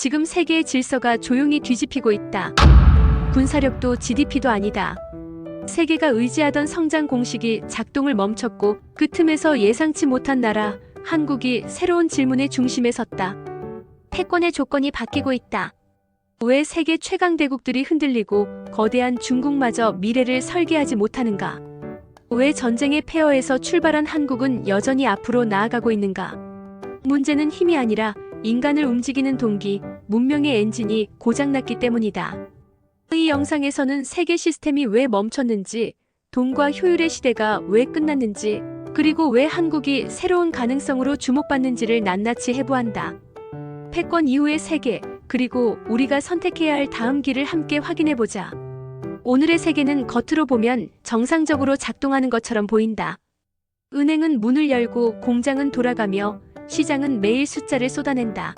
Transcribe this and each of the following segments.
지금 세계의 질서가 조용히 뒤집히고 있다. 군사력도 GDP도 아니다. 세계가 의지하던 성장 공식이 작동을 멈췄고 그 틈에서 예상치 못한 나라, 한국이 새로운 질문의 중심에 섰다. 패권의 조건이 바뀌고 있다. 왜 세계 최강 대국들이 흔들리고 거대한 중국마저 미래를 설계하지 못하는가? 왜 전쟁의 폐허에서 출발한 한국은 여전히 앞으로 나아가고 있는가? 문제는 힘이 아니라 인간을 움직이는 동기, 문명의 엔진이 고장났기 때문이다. 이 영상에서는 세계 시스템이 왜 멈췄는지, 돈과 효율의 시대가 왜 끝났는지, 그리고 왜 한국이 새로운 가능성으로 주목받는지를 낱낱이 해부한다. 패권 이후의 세계, 그리고 우리가 선택해야 할 다음 길을 함께 확인해보자. 오늘의 세계는 겉으로 보면 정상적으로 작동하는 것처럼 보인다. 은행은 문을 열고 공장은 돌아가며 시장은 매일 숫자를 쏟아낸다.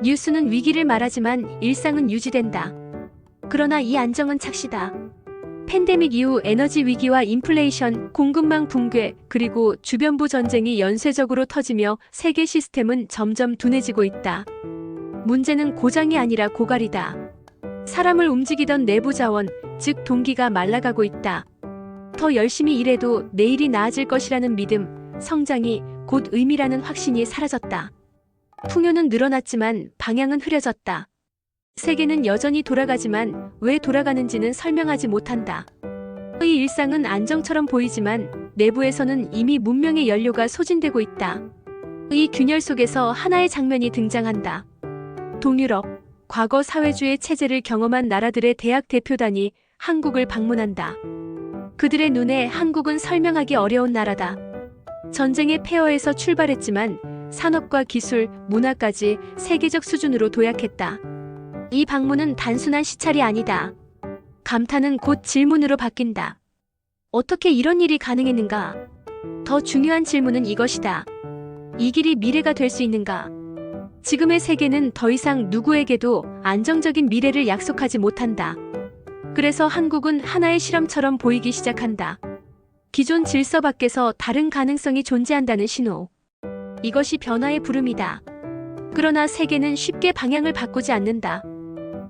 뉴스는 위기를 말하지만 일상은 유지된다. 그러나 이 안정은 착시다. 팬데믹 이후 에너지 위기와 인플레이션, 공급망 붕괴, 그리고 주변부 전쟁이 연쇄적으로 터지며 세계 시스템은 점점 둔해지고 있다. 문제는 고장이 아니라 고갈이다. 사람을 움직이던 내부 자원, 즉 동기가 말라가고 있다. 더 열심히 일해도 내일이 나아질 것이라는 믿음, 성장이 곧 의미라는 확신이 사라졌다. 풍요는 늘어났지만 방향은 흐려졌다. 세계는 여전히 돌아가지만 왜 돌아가는지는 설명하지 못한다. 의 일상은 안정처럼 보이지만 내부에서는 이미 문명의 연료가 소진되고 있다. 이 균열 속에서 하나의 장면이 등장한다. 동유럽, 과거 사회주의 체제를 경험한 나라들의 대학 대표단이 한국을 방문한다. 그들의 눈에 한국은 설명하기 어려운 나라다. 전쟁의 폐허에서 출발했지만 산업과 기술, 문화까지 세계적 수준으로 도약했다. 이 방문은 단순한 시찰이 아니다. 감탄은 곧 질문으로 바뀐다. 어떻게 이런 일이 가능했는가? 더 중요한 질문은 이것이다. 이 길이 미래가 될 수 있는가? 지금의 세계는 더 이상 누구에게도 안정적인 미래를 약속하지 못한다. 그래서 한국은 하나의 실험처럼 보이기 시작한다. 기존 질서 밖에서 다른 가능성이 존재한다는 신호. 이것이 변화의 부름이다. 그러나 세계는 쉽게 방향을 바꾸지 않는다.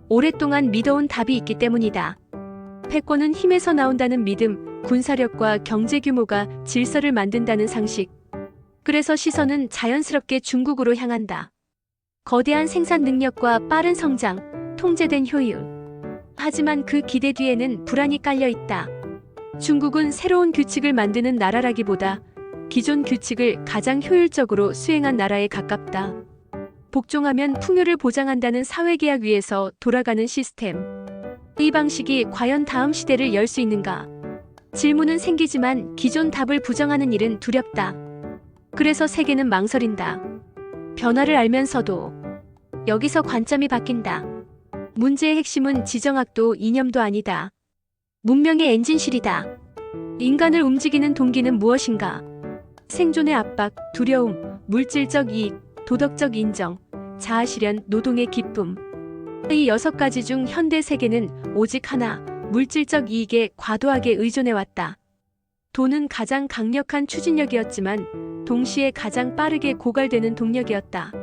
오랫동안 믿어온 답이 있기 때문이다. 패권은 힘에서 나온다는 믿음, 군사력과 경제 규모가 질서를 만든다는 상식. 그래서 시선은 자연스럽게 중국으로 향한다. 거대한 생산 능력과 빠른 성장, 통제된 효율. 하지만 그 기대 뒤에는 불안이 깔려 있다. 중국은 새로운 규칙을 만드는 나라라기보다 기존 규칙을 가장 효율적으로 수행한 나라에 가깝다. 복종하면 풍요를 보장한다는 사회계약 위에서 돌아가는 시스템. 이 방식이 과연 다음 시대를 열 수 있는가? 질문은 생기지만 기존 답을 부정하는 일은 두렵다. 그래서 세계는 망설인다. 변화를 알면서도 여기서 관점이 바뀐다. 문제의 핵심은 지정학도 이념도 아니다. 문명의 엔진실이다. 인간을 움직이는 동기는 무엇인가? 생존의 압박, 두려움, 물질적 이익, 도덕적 인정, 자아실현, 노동의 기쁨. 이 6가지 중 현대 세계는 오직 하나, 물질적 이익에 과도하게 의존해왔다. 돈은 가장 강력한 추진력이었지만 동시에 가장 빠르게 고갈되는 동력이었다.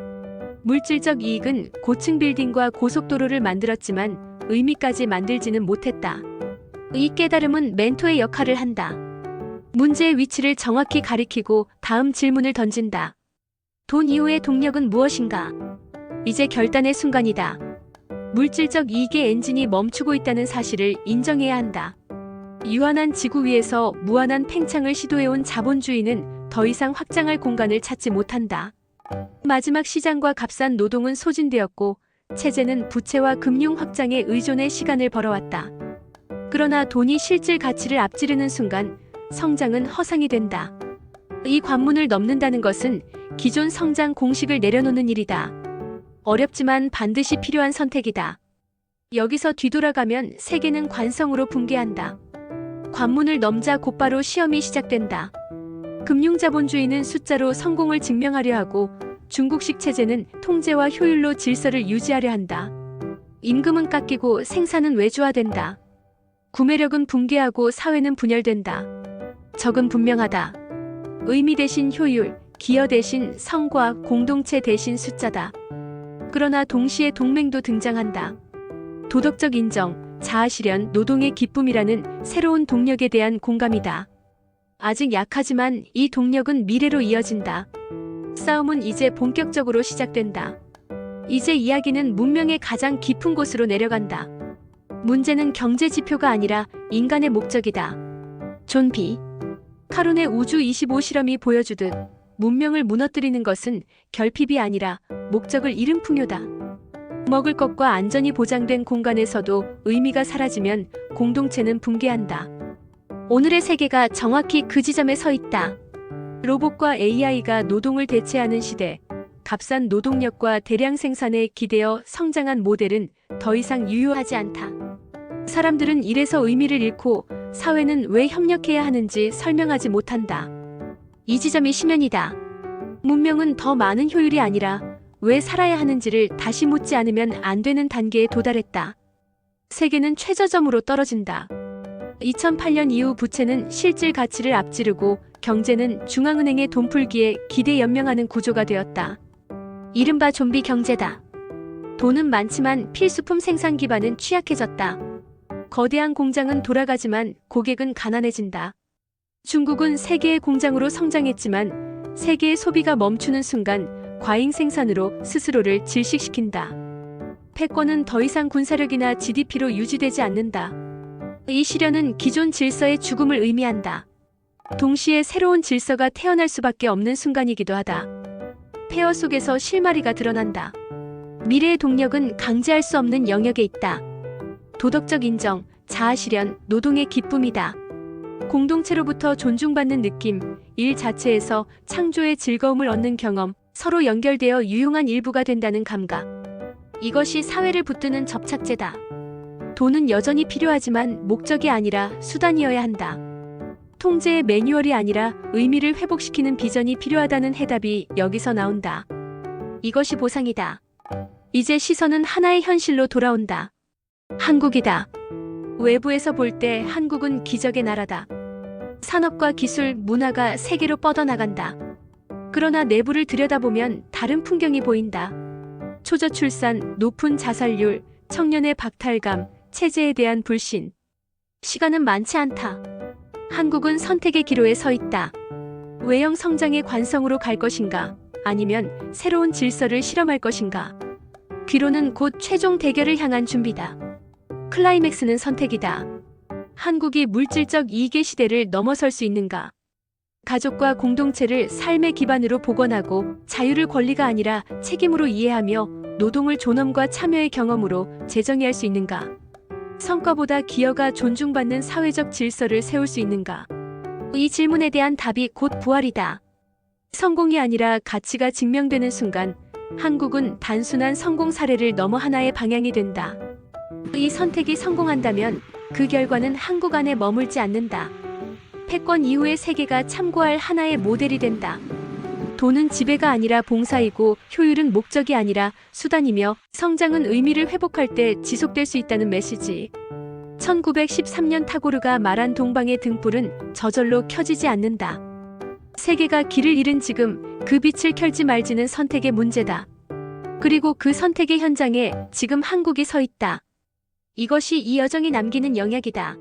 물질적 이익은 고층 빌딩과 고속도로를 만들었지만 의미까지 만들지는 못했다. 이 깨달음은 멘토의 역할을 한다. 문제의 위치를 정확히 가리키고 다음 질문을 던진다. 돈 이후의 동력은 무엇인가? 이제 결단의 순간이다. 물질적 이익의 엔진이 멈추고 있다는 사실을 인정해야 한다. 유한한 지구 위에서 무한한 팽창을 시도해온 자본주의는 더 이상 확장할 공간을 찾지 못한다. 마지막 시장과 값싼 노동은 소진되었고 체제는 부채와 금융 확장에 의존해 시간을 벌어왔다. 그러나 돈이 실질 가치를 앞지르는 순간 성장은 허상이 된다. 이 관문을 넘는다는 것은 기존 성장 공식을 내려놓는 일이다. 어렵지만 반드시 필요한 선택이다. 여기서 뒤돌아가면 세계는 관성으로 붕괴한다. 관문을 넘자 곧바로 시험이 시작된다. 금융자본주의는 숫자로 성공을 증명하려 하고 중국식 체제는 통제와 효율로 질서를 유지하려 한다. 임금은 깎이고 생산은 외주화된다. 구매력은 붕괴하고 사회는 분열된다. 적은 분명하다. 의미 대신 효율, 기여 대신 성과, 공동체 대신 숫자다. 그러나 동시에 동맹도 등장한다. 도덕적 인정, 자아실현, 노동의 기쁨이라는 새로운 동력에 대한 공감이다. 아직 약하지만 이 동력은 미래로 이어진다. 싸움은 이제 본격적으로 시작된다. 이제 이야기는 문명의 가장 깊은 곳으로 내려간다. 문제는 경제 지표가 아니라 인간의 목적이다. 존 비. 카론의 우주 25 실험이 보여주듯 문명을 무너뜨리는 것은 결핍이 아니라 목적을 잃은 풍요다. 먹을 것과 안전이 보장된 공간에서도 의미가 사라지면 공동체는 붕괴한다. 오늘의 세계가 정확히 그 지점에 서 있다. 로봇과 AI가 노동을 대체하는 시대, 값싼 노동력과 대량 생산에 기대어 성장한 모델은 더 이상 유효하지 않다. 사람들은 일에서 의미를 잃고 사회는 왜 협력해야 하는지 설명하지 못한다. 이 지점이 심연이다. 문명은 더 많은 효율이 아니라 왜 살아야 하는지를 다시 묻지 않으면 안 되는 단계에 도달했다. 세계는 최저점으로 떨어진다. 2008년 이후 부채는 실질 가치를 앞지르고 경제는 중앙은행의 돈풀기에 기대 연명하는 구조가 되었다. 이른바 좀비 경제다. 돈은 많지만 필수품 생산 기반은 취약해졌다. 거대한 공장은 돌아가지만 고객은 가난해진다. 중국은 세계의 공장으로 성장했지만 세계의 소비가 멈추는 순간 과잉 생산으로 스스로를 질식시킨다. 패권은 더 이상 군사력이나 GDP로 유지되지 않는다. 이 시련은 기존 질서의 죽음을 의미한다. 동시에 새로운 질서가 태어날 수밖에 없는 순간이기도 하다. 폐허 속에서 실마리가 드러난다. 미래의 동력은 강제할 수 없는 영역에 있다. 도덕적 인정, 자아실현, 노동의 기쁨이다. 공동체로부터 존중받는 느낌, 일 자체에서 창조의 즐거움을 얻는 경험, 서로 연결되어 유용한 일부가 된다는 감각. 이것이 사회를 붙드는 접착제다. 돈은 여전히 필요하지만 목적이 아니라 수단이어야 한다. 통제의 매뉴얼이 아니라 의미를 회복시키는 비전이 필요하다는 해답이 여기서 나온다. 이것이 보상이다. 이제 시선은 하나의 현실로 돌아온다. 한국이다. 외부에서 볼 때 한국은 기적의 나라다. 산업과 기술, 문화가 세계로 뻗어나간다. 그러나 내부를 들여다보면 다른 풍경이 보인다. 초저출산, 높은 자살률, 청년의 박탈감, 체제에 대한 불신. 시간은 많지 않다. 한국은 선택의 기로에 서 있다. 외형 성장의 관성으로 갈 것인가? 아니면 새로운 질서를 실험할 것인가? 귀로는 곧 최종 대결을 향한 준비다. 클라이맥스는 선택이다. 한국이 물질적 이익의 시대를 넘어설 수 있는가? 가족과 공동체를 삶의 기반으로 복원하고 자유를 권리가 아니라 책임으로 이해하며 노동을 존엄과 참여의 경험으로 재정의할 수 있는가? 성과보다 기여가 존중받는 사회적 질서를 세울 수 있는가? 이 질문에 대한 답이 곧 부활이다. 성공이 아니라 가치가 증명되는 순간 한국은 단순한 성공 사례를 넘어 하나의 방향이 된다. 이 선택이 성공한다면 그 결과는 한국 안에 머물지 않는다. 패권 이후의 세계가 참고할 하나의 모델이 된다. 돈은 지배가 아니라 봉사이고 효율은 목적이 아니라 수단이며 성장은 의미를 회복할 때 지속될 수 있다는 메시지. 1913년 타고르가 말한 동방의 등불은 저절로 켜지지 않는다. 세계가 길을 잃은 지금 그 빛을 켤지 말지는 선택의 문제다. 그리고 그 선택의 현장에 지금 한국이 서 있다. 이것이 이 여정이 남기는 영역이다.